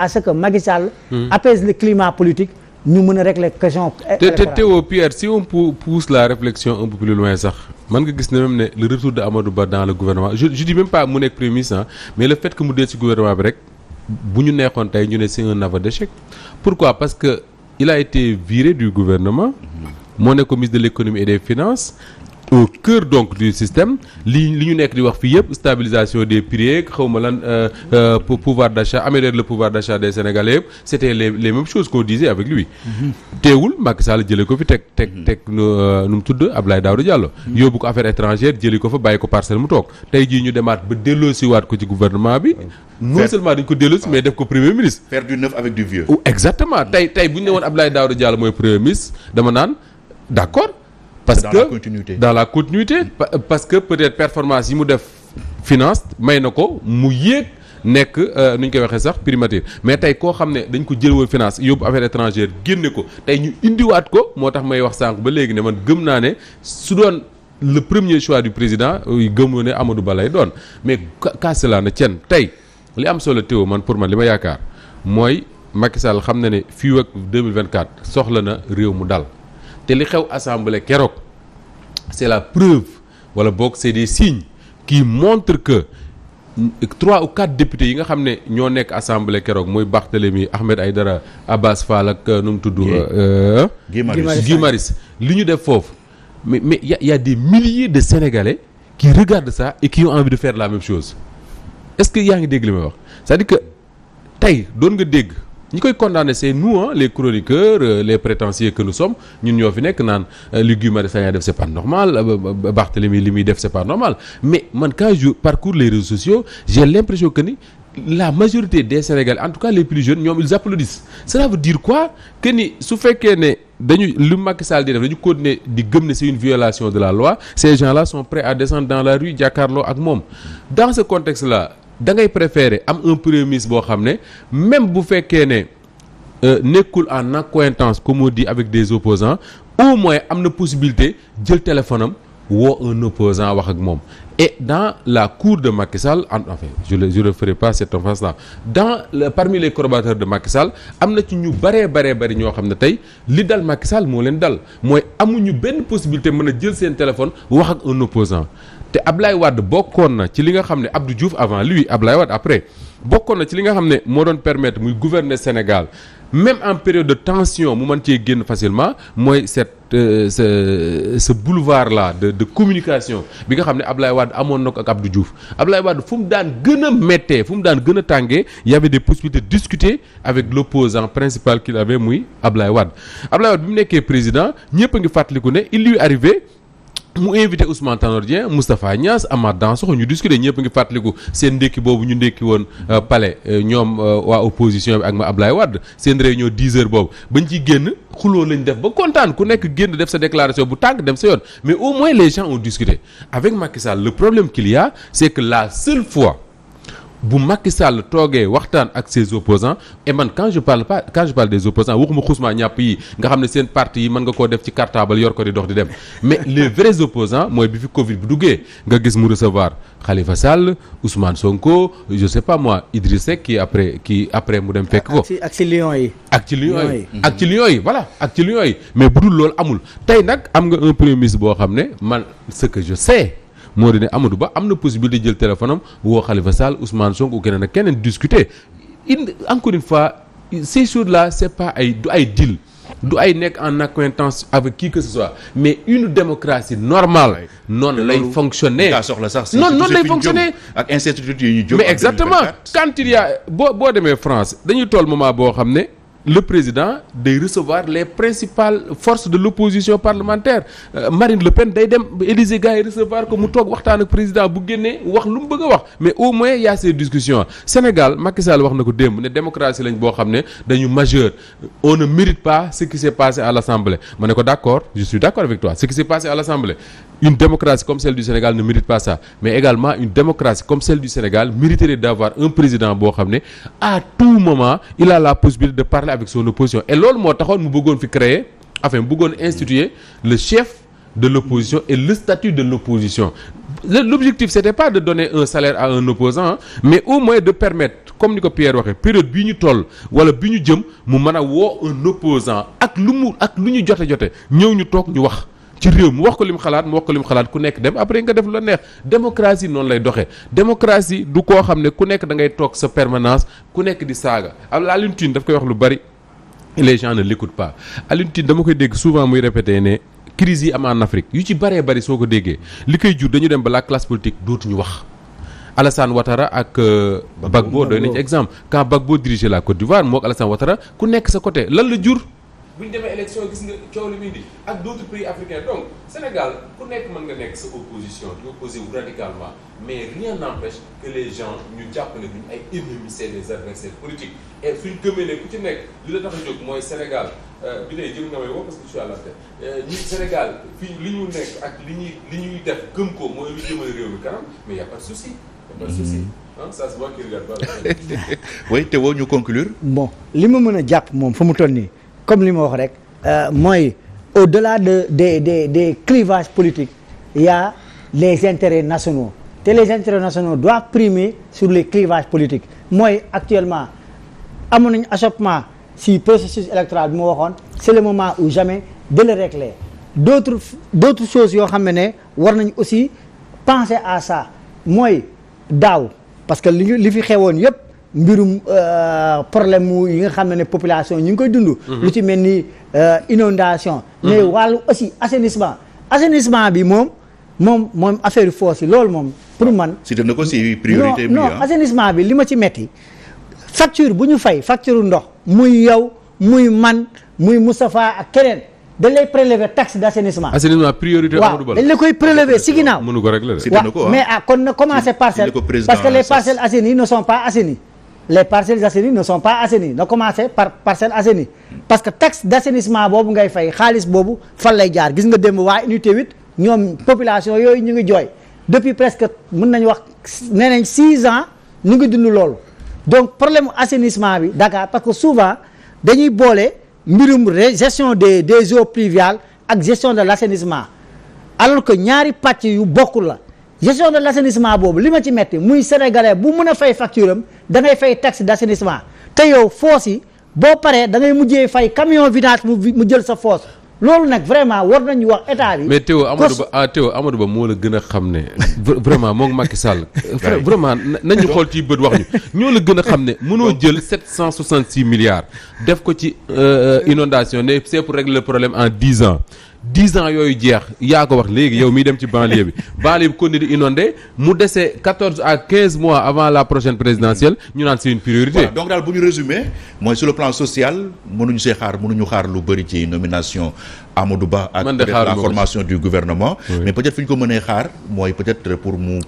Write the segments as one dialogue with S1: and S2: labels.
S1: à ce que Macky Sall apaise le climat politique ñu mën a régler question électorale.
S2: Théo Pierre, si on pousse la réflexion un peu plus loin sax man nga gis ne même ne le retour de Amadou Ba dans le gouvernement je dis même pas mu nekk premier ministre mais le fait que mu dee ci gouvernement bi rek bu ñu neexoon tey ñu ne c'est un aveu d'échec. Pourquoi? Parce que il a été viré du gouvernement moo nekk ministre de l'économie et des finances au cœur donc du système li ñu nekk di wax fii yëpp stabilisation des prix xawma lan pouvoir d'achat, améliorer le pouvoir d'achat des Sénégalais yëpp c'était les mêmes choses qu'on disait avec lui. teewul Macky Sall jëlee ko fi teg nu mu tudd Abdoulaye Daouda Diallo. yóbbu ko affaires étrangères jëli ko fa bàyyi ko parcelle mu toog tey jii ñu demaat ba delloosiwaat ko ci gouvernement bi. non seulement dañ ko delloosi mais def ko premier ministre.
S3: faire du neuf avec du vieux.
S2: exactement tey bu ñu ne woon Abdoulaye Daouda Diallo mooy premier ministre dama naan d'accord. parce que dans la continuité parce que peut-être performance yi mu def finance may na ko mu yéeg nekk nu ñu koy waxee sax primature mais tey koo xam ne dañ ko jël woon finance yóbbu affaires étrangères génne ko tey ñu indiwaat ko moo tax may wax sànq ba léegi ne man gëm naa ne su doon le premier choix du président gëmoo ne Amadou Ba lay doon mais cas cela ne tienne tey li am solo Théo man pour man li ma yaakaar mooy Macky Sall xam na ne fii ak 2024 soxla na réew mu dal. te li xew assemblée keroog c'est la preuve wala boog c'est des signes qui montrent que 3 ou 4 députés yi nga xam ne ñoo nekk assemblée keroog mooy Barthélémy Ahmed Aïdara Abbas Fall ak nu mu tudd. Guy Marius li ñu def foofu mais y a des milliers de Sénégalais qui regardent ça et qui ont envie de faire la même chose est-ce que yaa ngi dégg li may wax c'est-à-dire que tey doon nga dégg. ñi koy condamner c'est nous les chroniqueurs les prétentieux que nous sommes ñun ñoo fi nekk naan li Guy Marius Sagna def c'est pas normal Barthélémy li muy def c'est pas normal mais man quand je parcours les réseaux sociaux j'ai l'impression que ni la majorité des Sénégalais en tout cas les plus jeunes ñoom ils applaudissent cela veut dire quoi que ni su fekkee ne dañu lu Macky Sall di def dañu continuer di gëm ne c'est une violation de la loi ces gens-là sont prêts à descendre dans la rue jàkkaarloo ak moom dans ce contexte-là da ngay préférer am un premier ministre boo xam ne même bu fekkee ne nekkul en accointance comme on dit avec des opposants au moins am na possibilité jël téléphone am woo un opposant wax ak moom et dans la cour de Macky Sall enfin je le ferai pas cette offense-là parmi les collaborateurs de Macky Sall am na ci ñu bari ñoo xam ne tey li dal Macky Sall moo leen dal mooy amuñu benn possibilité mën a jël seen téléphone wax ak un opposant te Ablaye Wade bokkoon na ci li nga xam ne Abdou Diouf avant lui Ablaye Wade après bokkoon na ci li nga xam ne moo doon permettre muy gouverner Sénégal même en période de tension mu mën cee génn facilement mooy ce boulevard là de communication bi nga xam ne Ablaye Wade amoon na ko ak Abdou Diouf Ablaye Wade fu mu daan gën a méttee fu mu daan gën a tàngee y avait des possibilités de discuter avec l'opposant principal qu'il avait muy Ablaye Wade bi mu nekkee président ñëpp a ngi fàttaliku ne il lui arrivé mu invité Ousmane Tanor Dieng Moustapha Niasse Amath Dansokho ñu discuter ñëpp ngi fàttaliku seen ndékki boobu ñu ndékki woon palais ñoom waa opposition bi ak ma Ablaye Wade seen réunion 10 heures boobu bañ ciy génn xuloo lañ def ba kontaan ku nekk génn def sa déclaration bu tàng dem sa yoon mais au moins les gens ont discuté avec Macky Sall le problème qu'il y a c'est que la seule fois bu Macky Sall toogee waxtaan ak ses opposants et man quand je parle des opposants waxuma xusma ñàpp yi nga xam ne seen parti yi mën nga koo def ci cartable yor ko di dox di dem mais les vrais opposants mooy bi fi Covid bi duggee nga gis mu recevoir Khalifa Sall Ousmane Sonko je sais pas moi Idriss Seck qui après mu dem fekk ko
S1: ak ci Lions yi voilà ak ci Lions yi mais bu dul loolu amul
S2: tey nag am nga un premier ministre boo xam ne man ce que je sais moo di ne Amadou Ba am na possibilité jël téléphone am woo Khalifa Sall Ousmane Sonko ou keneen ak keneen discuter encore une fois ces choses-là c'est pas du ay deal du ay nekk en accointance avec qui que ce soit mais une démocratie normale noonu lay fonctionner noonu lay fonctionner
S3: ak incertitude yi ñu jóg
S2: mais exactement quand il y a boo demee France dañuy toll moment boo xam ne le président day recevoir les principales forces de l'opposition parlementaire Marine Le Pen day dem Élysée gars yi recevoir ko mu toog waxtaan ak président bu génnee wax lu mu bëgg a wax mais au moins y a ces discussions Sénégal Macky Sall wax na ko démb ne démocratie lañ boo xam ne dañu majeur on ne mérite pas ce qui s'est passé à l'Assemblée ma ne ko d'accord je suis d'accord avec toi ce qui s'est passé à l'Assemblée une démocratie comme celle du Sénégal ne mérite pas ça mais également une démocratie comme celle du Sénégal mériterait d'avoir un président boo xam ne à tout moment il a la possibilité de parler avec son opposition et loolu moo taxoon mu bëggoon fi créer enfin mu bëggoon instituer le chef de l'opposition et le statut de l'opposition l'objectif c'était pas de donner un salaire à un opposant mais au moins de permettre comme ni ko Pierre waxee période bii ñu toll wala bi ñu jëm mu mën a woo un opposant ak lu ñu jote ñëw ñu toog ñu wax ci réew mu wax ko lim xalaat ku nekk dem après nga def lu la neex démocratie noonu lay doxee démocratie du koo xam ne ku nekk da ngay toog sa permanence ku nekk di saaga Alioune Tine daf koy wax lu bari les gens ne l'écoutent pas Alioune Tine dama koy dégg souvent muy répéter ne crise yi am en Afrique yu ci bëree bëri soo ko déggee li koy jur dañu dem ba la classe politique dootuñu wax Alassane Ouattara ak Gbagbo doy nañ ci exemple quand Gbagbo dirigeait la Côte d'Ivoire moo ak Alassane Ouattara ku nekk sa côté lan la jur bu ñu demee élection gis nga coow li muy di ak d'autres pays africains donc Sénégal ku nekk mën nga nekk sa opposition di opposé wu radicalement mais rien n'empêche que les gens ñu jàpp ne duñ ay ennemis c'est des adversaires politiques et suñ gëmee ne ku ci nekk li la tax a jóg mooy Sénégal bi lay jëm nga may woo parce que je suis à la tête ñu Sénégal fii li ñu nekk ak li ñuy def gëm ko mooy lu jëmale réew mi kanam mais y a pas de souci y a pas de souci ça c'est moi qui regarde pas.
S3: oui te woo ñu conclure.
S1: bon li ma mën a jàpp moom fa mu toll nii comme li ma wax rek mooy au-delà des clivages politiques il y a les intérêts nationaux te les intérêts nationaux doivent primer sur les clivages politiques mooy actuellement amoon nañu achoppement si processus électoral bi ma waxoon c'est le moment ou jamais de le régler d'autres choses yoo xam ne war nañu aussi penser à ça mooy daaw parce que li fi xewoon yépp mbirum problème mu yi nga xam ne population ñu ngi koy dund. lu ci mel ni inondation mais wàllu aussi assainissement bi moom affaire force yi loolu moom pour man.
S3: si dana ko si priorité bi
S1: non assainissement bi li ma ci metti facture bu ñu fay facture ndox muy yow muy man muy Moustapha ak keneen dañ lay prélever taxe d'assainissement.
S2: assainissement priorité Amadou Ba
S1: waaw dañ la koy prélever si ginnaaw.
S2: mënu ko régler
S1: waaw mais kon na commencer parcelle parce que les parcelles assainies ne sont pas assainies. les parcelles assainies ne sont pas assainies na commencer par parcelle assainies parce que taxe d'assainissement boobu ngay fay xaalis boobu fan lay jaar gis nga démb waa unité 8 ñoom population yooyu ñu ngi jooy depuis presque mën nañu wax nee nañ 6 ans ñu ngi dund loolu donc problème assainissement bi Dakar parce que souvent dañuy boole mbirum gestion des eaux pluviales ak gestion de l'assainissement alors que ñaari pàcc yu bokkul la gestion de l'assainissement boobu li ma ci metti muy sénégalais bu mën a fay facture am da ngay fay taxe d'assainissement te yow fosse yi boo paree da ngay mujjee fay camion vidange mu jël sa fosse loolu nag vraiment war nañu wax état bi.
S2: mais Théo Amadou Ba moo la gën a xam ne vraiment moom Macky Sall. vraiment nañu xool ci bët wax ñu ñoo la gën a xam ne mënoo jël 766 milliards def ko ci inondation ne c'est pour régler le problème en 10 ans. 10 ans yooyu jeex yaa ko wax léegi yow miy dem ci banlieue bi kon di inondé mu dese 14 à 15 mois avant la prochaine présidentielle ñu naan c'est une priorité.
S3: Voilà, donc daal bu ñu résumé mooy sur le plan social mënuñu xaar lu bëri ci nomination Amadou Ba ak peut-être la formation du gouvernement. Oui. Mais peut-être fi ñu ko mënee xaar mooy peut-être pour mu.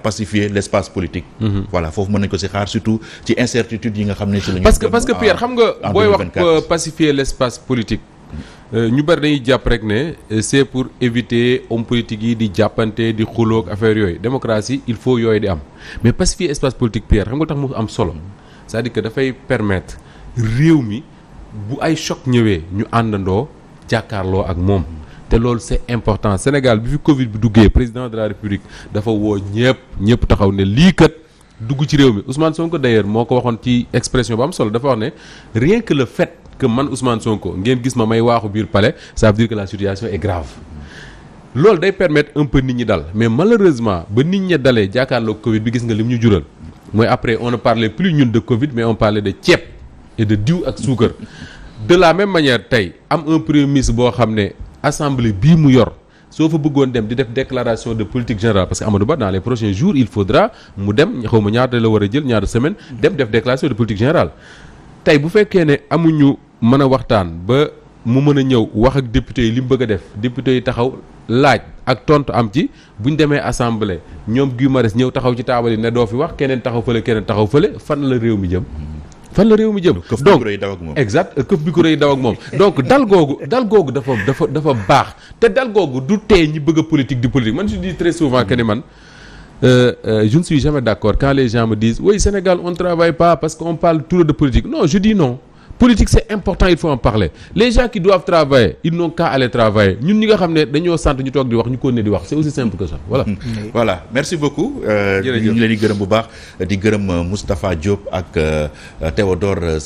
S3: pacifier l'espace politique. Voilà foofu mën nañu ko si xaar surtout ci incertitude yi nga xam ne ci la ñu. parce que Pierre xam nga booy wax
S2: pacifier l'espace politique. ñu bari dañuy jàpp rek ne c'est pour éviter homme politique yi di jàppante di xuloog affaire yooyu démocratie il faut yooyu di am mais pacifier espace politique Pierre xam nga tax mu am solo c'est-à-dire que dafay permettre réew mi bu ay choc ñëwee ñu àndandoo jàkkaarloo ak moom te loolu c'est important Sénégal bi fi Covid bi duggee président de la République dafa woo ñëpp taxaw ne lii kat dugg ci réew mi Ousmane Sonko d'ailleurs moo ko waxoon ci expression bu am solo dafa wax ne rien que le fait que man Ousmane Sonko ngeen gis ma may waaxu biir palais ça veut dire que la situation est grave loolu day permettre un peu nit ñi dal mais malheureusement ba nit ñi dalee jàkkaarloo Covid bi gis nga li mu ñu jural mooy après on ne parlait plus ñun de Covid mais on parlait de ceeb et de diw ak suukar de la même manière tey am un premier ministre boo xam ne assemblée bii mu yor soo fa bëggoon dem di def déclaration de politique générale parce que Amadou Ba dans les prochains jours il faudra mu dem xaw ma ñaata la war a jël ñaata semaine dem def déclaration de politique générale tey bu fekkee ne amuñu mën a waxtaan ba mu mën a ñëw wax ak député yi li mu bëgg a def député yi taxaw laaj ak tontu am ci bu ñu demee assemblée ñoom Guy Marius ñëw taxaw ci taabal yi ne doo fi wax keneen taxaw fële fan la réew mi jëm. donc exact këf bi ko rëy daw ak moom donc dal googu dafa baax te dal googu du tee ñi bëgg a politique di politique man je dis très souvent que ni man. Je ne suis jamais d'accord quand les gens me disent oui Sénégal on ne travaille pas parce qu'on parle toujours de politique non je dis non politique c'est important, il faut en parler. Les gens qui doivent travailler, ils n'ont qu'à aller travailler. Ñun ñi nga xam ne dañoo sant ñu toog di wax ñu continuer di wax, c'est aussi simple que ça.
S3: Voilà, merci beaucoup. ñu ngi leen di gërëm bu baax di gërëm Moustapha Diop ak Théodore